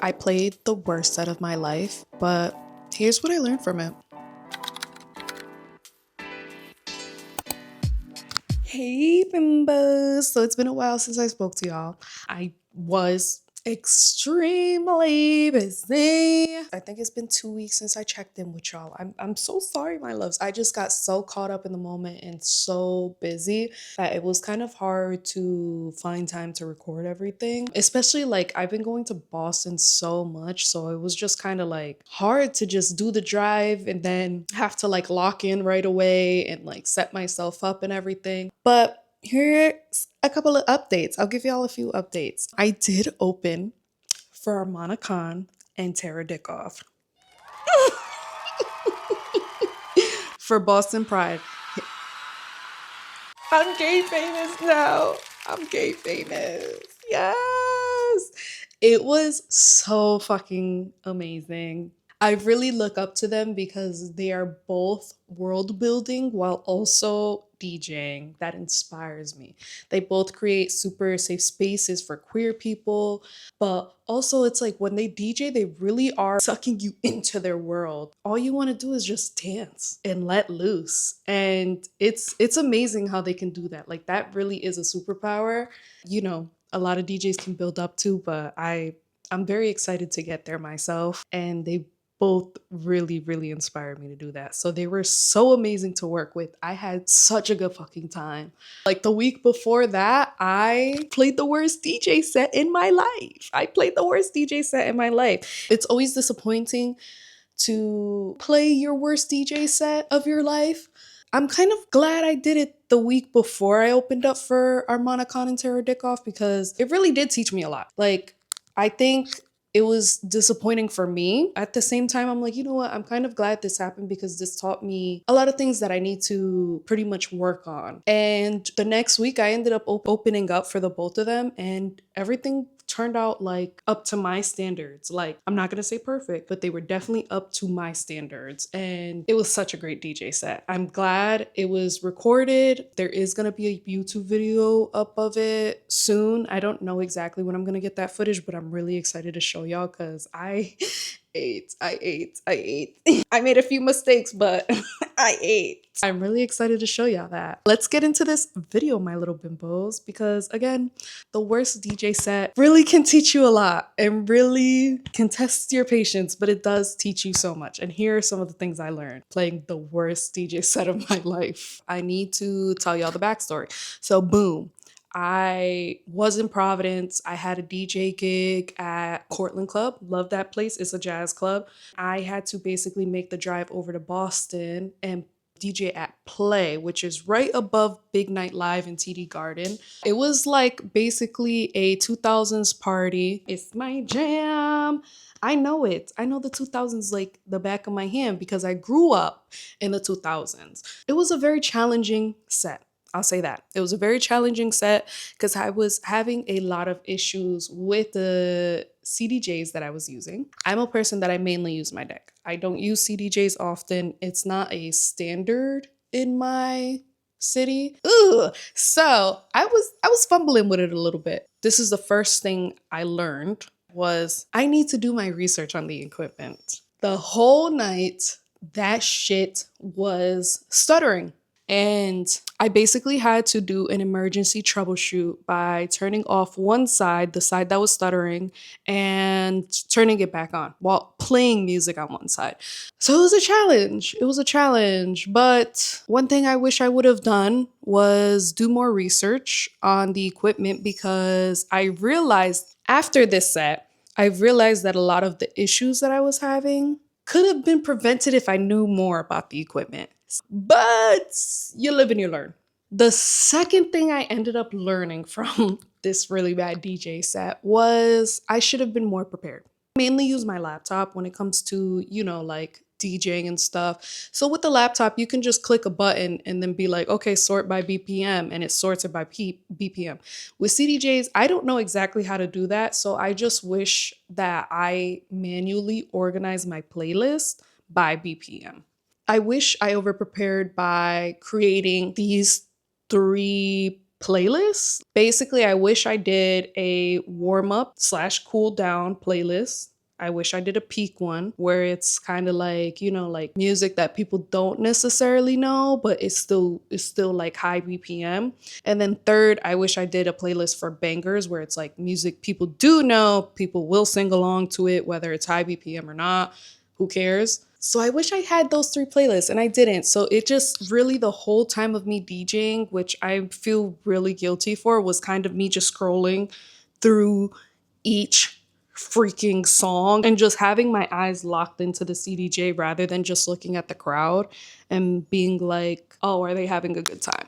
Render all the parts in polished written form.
I played the worst set of my life, but here's what I learned from it. Hey, Bimbos! So it's been a while since I spoke to y'all. I was extremely busy. I think it's been 2 weeks since I checked in with y'all. I'm so sorry, my loves. I just got so caught up in the moment and so busy that it was kind of hard to find time to record everything. Especially like I've been going to Boston so much, so it was just kind of like hard to just do the drive and then have to like lock in right away and like set myself up and everything. But here's a couple of updates. I'll give y'all a few updates. I did open for Armana Khan and Tara Dickoff for Boston Pride. I'm gay famous now. I'm gay famous. Yes. It was so fucking amazing. I really look up to them because they are both world building while also DJing. That inspires me. They both create super safe spaces for queer people, but also it's like when they DJ, they really are sucking you into their world. All you want to do is just dance and let loose. And it's amazing how they can do that. Like that really is a superpower. You know, a lot of DJs can build up to, but I'm very excited to get there myself. And they both really, really inspired me to do that. So they were so amazing to work with. I had such a good fucking time. Like the week before that, I played the worst DJ set in my life. I played the worst DJ set in my life. It's always disappointing to play your worst DJ set of your life. I'm kind of glad I did it the week before I opened up for Armana Khan and Tara Dickoff because it really did teach me a lot. Like, I think it was disappointing for me. At the same time, I'm like, you know what? I'm kind of glad this happened because this taught me a lot of things that I need to pretty much work on. And the next week, I ended up opening up for the both of them, and everything turned out like up to my standards. Like, I'm not gonna say perfect, but they were definitely up to my standards. And it was such a great DJ set. I'm glad it was recorded. There is gonna be a YouTube video up of it soon. I don't know exactly when I'm gonna get that footage, but I'm really excited to show y'all because I I ate. I made a few mistakes, but I ate. I'm really excited to show y'all that. Let's get into this video, my little bimbos, because again, the worst DJ set really can teach you a lot and really can test your patience, but it does teach you so much. And here are some of the things I learned playing the worst DJ set of my life. I need to tell y'all the backstory. So, boom. I was in Providence. I had a DJ gig at Cortland Club. Love that place. It's a jazz club. I had to basically make the drive over to Boston and DJ at Play, which is right above Big Night Live in TD Garden. It was like basically a 2000s party. It's my jam. I know it. I know the 2000s like the back of my hand because I grew up in the 2000s. It was a very challenging set. I'll say that. It was a very challenging set because I was having a lot of issues with the CDJs that I was using. I'm a person that I mainly use my deck. I don't use CDJs often. It's not a standard in my city. Ugh. So I was fumbling with it a little bit. This is the first thing I learned was I need to do my research on the equipment. The whole night that shit was stuttering. And I basically had to do an emergency troubleshoot by turning off one side, the side that was stuttering, and turning it back on while playing music on one side. So it was a challenge. It was a challenge. But one thing I wish I would have done was do more research on the equipment because I realized after this set, I realized that a lot of the issues that I was having could have been prevented if I knew more about the equipment. But you live and you learn. The second thing I ended up learning from this really bad DJ set was I should have been more prepared. I mainly use my laptop when it comes to, like DJing and stuff. So with the laptop, you can just click a button and then be like, okay, sort by BPM, and it sorts it by BPM. With CDJs, I don't know exactly how to do that. So I just wish that I manually organize my playlist by BPM. I wish I overprepared by creating these three playlists. Basically, I wish I did a warm up slash cool down playlist. I wish I did a peak one where it's kind of like, you know, like music that people don't necessarily know, but it's still like high BPM. And then third, I wish I did a playlist for bangers where it's like music people do know, people will sing along to it, whether it's high BPM or not. Who cares? So I wish I had those three playlists and I didn't. So it just really the whole time of me DJing, which I feel really guilty for, was kind of me just scrolling through each freaking song and just having my eyes locked into the CDJ rather than just looking at the crowd and being like, oh, are they having a good time?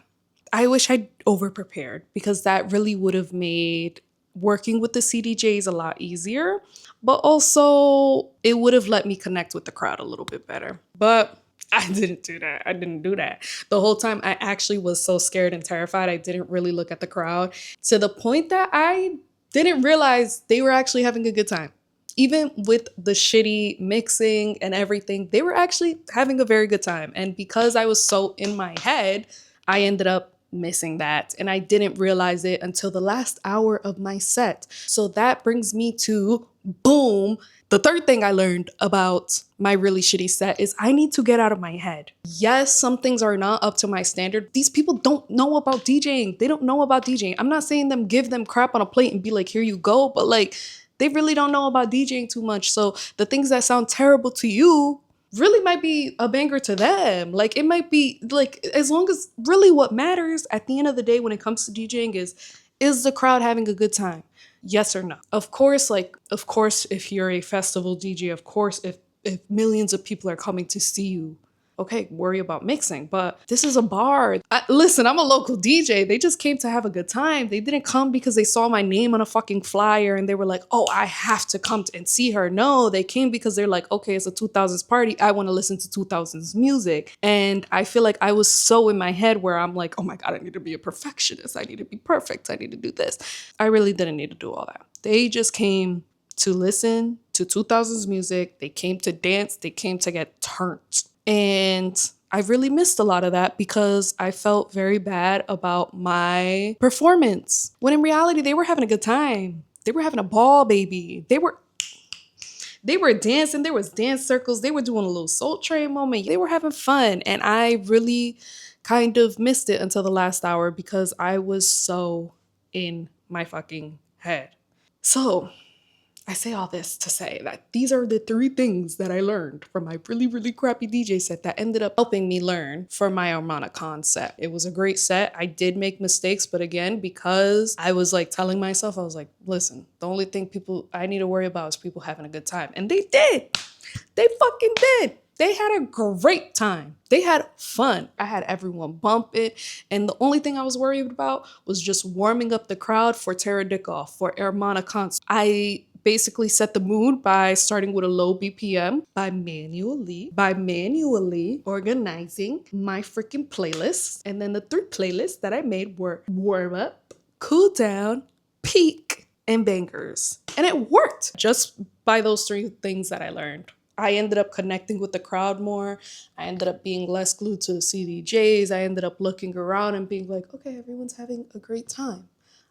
I wish I'd over prepared because that really would have made working with the CDJs a lot easier, but also it would have let me connect with the crowd a little bit better. But I didn't do that. I didn't do that. The whole time I actually was so scared and terrified, I didn't really look at the crowd to the point that I didn't realize they were actually having a good time. Even with the shitty mixing and everything, they were actually having a very good time. And because I was so in my head, I ended up missing that. And I didn't realize it until the last hour of my set. So that brings me to boom. The third thing I learned about my really shitty set is I need to get out of my head. Yes, some things are not up to my standard. These people don't know about DJing. They don't know about DJing. I'm not saying give them crap on a plate and be like, here you go. But like, they really don't know about DJing too much. So the things that sound terrible to you really might be a banger to them. Like it might be like, as long as really what matters at the end of the day when it comes to DJing is the crowd having a good time? Yes or no? Of course, if you're a festival DJ, of course, if millions of people are coming to see you, okay, worry about mixing. But this is a bar. Listen, I'm a local DJ. They just came to have a good time. They didn't come because they saw my name on a fucking flyer and they were like, oh, I have to come and see her. No, they came because they're like, okay, it's a 2000s party. I want to listen to 2000s music. And I feel like I was so in my head where I'm like, oh my God, I need to be a perfectionist. I need to be perfect. I need to do this. I really didn't need to do all that. They just came to listen to 2000s music. They came to dance. They came to get turned. And I really missed a lot of that because I felt very bad about my performance. When in reality, they were having a good time. They were having a ball, baby. They were dancing. There was dance circles. They were doing a little Soul Train moment. They were having fun. And I really kind of missed it until the last hour because I was so in my fucking head. So I say all this to say that these are the three things that I learned from my really, really crappy DJ set that ended up helping me learn for my Armanacon set. It was a great set. I did make mistakes, but again, because I was like telling myself, I was like, listen, the only thing I need to worry about is people having a good time. And they did. They fucking did. They had a great time. They had fun. I had everyone bump it. And the only thing I was worried about was just warming up the crowd for Tara Dickoff, for Armanacon. I basically set the mood by starting with a low BPM, by manually organizing my freaking playlists. And then the three playlists that I made were warm up, cool down, peak, and bangers. And it worked just by those three things that I learned. I ended up connecting with the crowd more. I ended up being less glued to the CDJs. I ended up looking around and being like, okay, everyone's having a great time.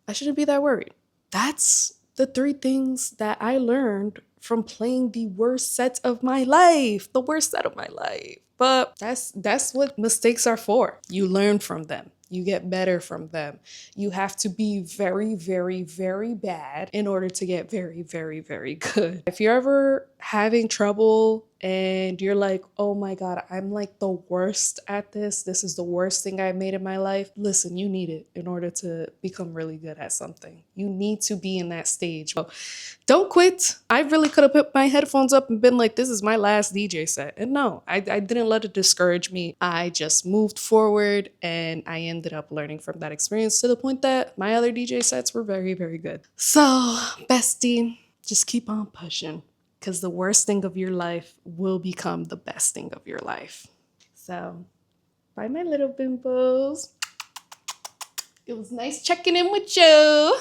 I shouldn't be that worried. That's the three things that I learned from playing the worst set of my life. The worst set of my life. But that's what mistakes are for. You learn from them. You get better from them. You have to be very, very, very bad in order to get very, very, very good. If you're ever having trouble and you're like, oh my God, I'm like the worst at this. This is the worst thing I've made in my life. Listen, you need it in order to become really good at something. You need to be in that stage. So don't quit. I really could have put my headphones up and been like, this is my last DJ set. And no, I didn't let it discourage me. I just moved forward and I ended up learning from that experience to the point that my other DJ sets were very, very good. So, bestie, just keep on pushing because the worst thing of your life will become the best thing of your life. So, bye, my little bimbos. It was nice checking in with you.